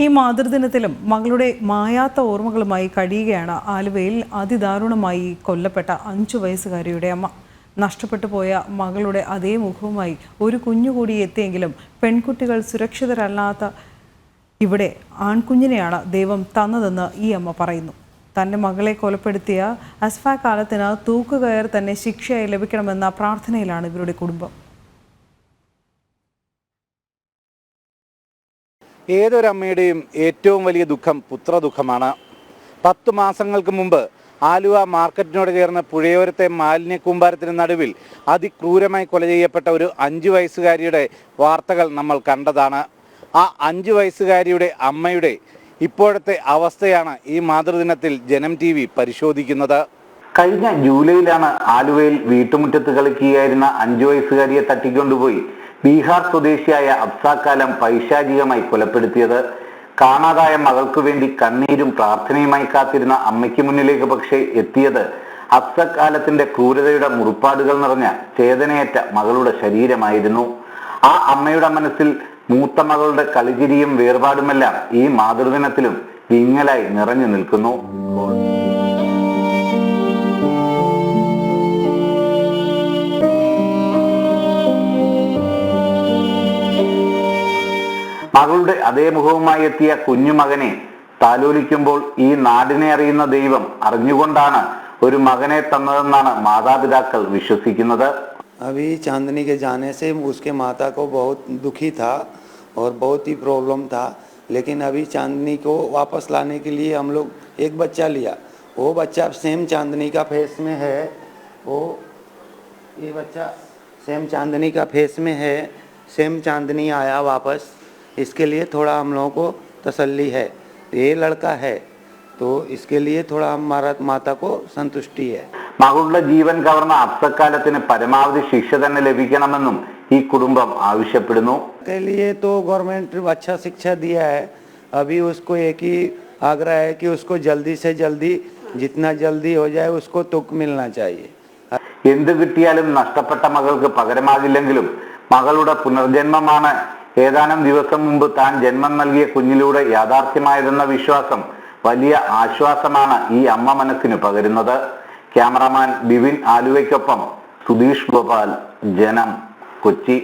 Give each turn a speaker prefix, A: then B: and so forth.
A: ഈ മാതൃദിനത്തിലും മകളുടെ മായാത്ത ഓർമ്മകളുമായി കഴിയുകയാണ് ആലുവയിൽ അതിദാരുണമായി കൊല്ലപ്പെട്ട 5 വയസ്സുകാരിയുടെ അമ്മ. നഷ്ടപ്പെട്ടു പോയ മകളുടെ അതേ മുഖവുമായി ഒരു കുഞ്ഞുകൂടി എത്തിയെങ്കിലും പെൺകുട്ടികൾ സുരക്ഷിതരല്ലാത്ത ഇവിടെ ആൺകുഞ്ഞിനെയാണ് ദൈവം തന്നതെന്ന് ഈ അമ്മ പറയുന്നു. തൻ്റെ മകളെ കൊലപ്പെടുത്തിയ അസ്ഫാക് ആലത്തിന് തൂക്കുകയർ തന്നെ ശിക്ഷയായി ലഭിക്കണമെന്ന പ്രാർത്ഥനയിലാണ് ഇവരുടെ കുടുംബം.
B: ഏതൊരമ്മയുടെയും ഏറ്റവും വലിയ ദുഃഖം പുത്രദുഃഖമാണ്. 10 മാസങ്ങൾക്ക് മുമ്പ് ആലുവ മാർക്കറ്റിനോട് ചേർന്ന പുഴയോരത്തെ മാലിന്യ കൂമ്പാരത്തിന് നടുവിൽ അതിക്രൂരമായി കൊല ചെയ്യപ്പെട്ട ഒരു 5 വയസ്സുകാരിയുടെ വാർത്തകൾ നമ്മൾ കണ്ടതാണ്. ആ 5 വയസ്സുകാരിയുടെ അമ്മയുടെ ഇപ്പോഴത്തെ അവസ്ഥയാണ് ഈ മാതൃദിനത്തിൽ ജനം TV പരിശോധിക്കുന്നത്. കഴിഞ്ഞ ജൂലൈയിലാണ് ആലുവയിൽ വീട്ടുമുറ്റത്ത് കളിക്കുകയായിരുന്ന 5 വയസ്സുകാരിയെ തട്ടിക്കൊണ്ടുപോയി ബീഹാർ സ്വദേശിയായ അഫ്സാഖ് ആലം പൈശാചികമായി കൊലപ്പെടുത്തിയത്. കാണാതായ മകൾക്കു വേണ്ടി കണ്ണീരും പ്രാർത്ഥനയുമായി കാത്തിരുന്ന അമ്മയ്ക്ക് മുന്നിലേക്ക് പക്ഷേ എത്തിയത് അഫ്സാഖ് ആലത്തിന്റെ ക്രൂരതയുടെ മുറിപ്പാടുകൾ നിറഞ്ഞ ചേതനയേറ്റ മകളുടെ ശരീരമായിരുന്നു. ആ അമ്മയുടെ മനസ്സിൽ മൂത്ത മകളുടെ കളിചിരിയും വേർപാടുമെല്ലാം ഈ മാതൃദിനത്തിലും വിങ്ങലായി നിറഞ്ഞു നിൽക്കുന്നു. മകളുടെ അതേ മുഖവുമായി എത്തിയ കുഞ്ഞുമകനെ താലോലിക്കുമ്പോൾ ഈ നാടിനെ അറിയുന്ന ദൈവം അറിഞ്ഞുകൊണ്ടാണ് ഒരു മകനെ തന്നതെന്നാണ് മാതാപിതാക്കൾ വിശ്വസിക്കുന്നത്.
C: अभी चांदनी के जाने से उसके माता को बहुत दुखी था और बहुत ही प्रॉब्लम था, लेकिन अभी चांदनी को वापस लाने के लिए हम लोग एक बच्चा लिया. वो बच्चा सेम चांदनी का फेस में है. ये बच्चा सेम चांदनी का फेस में है. सेम चांदनी आया वापस. इसके लिए थोड़ा हम लोगों को तसल्ली है. ये लड़का है तो इसके लिए थोड़ा हमारा माता को संतुष्टि है.
B: മകളുടെ ജീവൻ കവർന്ന അഫ്സാഖ് ആലത്തിന് പരമാവധി ശിക്ഷ തന്നെ ലഭിക്കണമെന്നും ഈ കുടുംബം ആവശ്യപ്പെടുന്നു.
C: के लिए तो गवर्नमेंट अच्छा शिक्षा दिया है. अभी उसको एक ही आग्रह है कि उसको जल्दी से जल्दी जितना जल्दी हो जाए उसको तुक मिलना चाहिए.
B: എന്ത് കിട്ടിയാലും നഷ്ടപ്പെട്ട മകൾക്ക് പകരമാകില്ലെങ്കിലും മകളുടെ പുനർജന്മമാണ് ഏതാനും ദിവസം മുമ്പ് താൻ ജന്മം നൽകിയ കുഞ്ഞിലൂടെ യാഥാർത്ഥ്യമായതെന്ന വിശ്വാസം വലിയ ആശ്വാസമാണ് ഈ അമ്മ മനസ്സിന് പകരുന്നത്. ക്യാമറാമാൻ ബിവിൻ ആലുവയ്ക്കൊപ്പം സുധീഷ് ഗോപാൽ, ജനം, കൊച്ചി.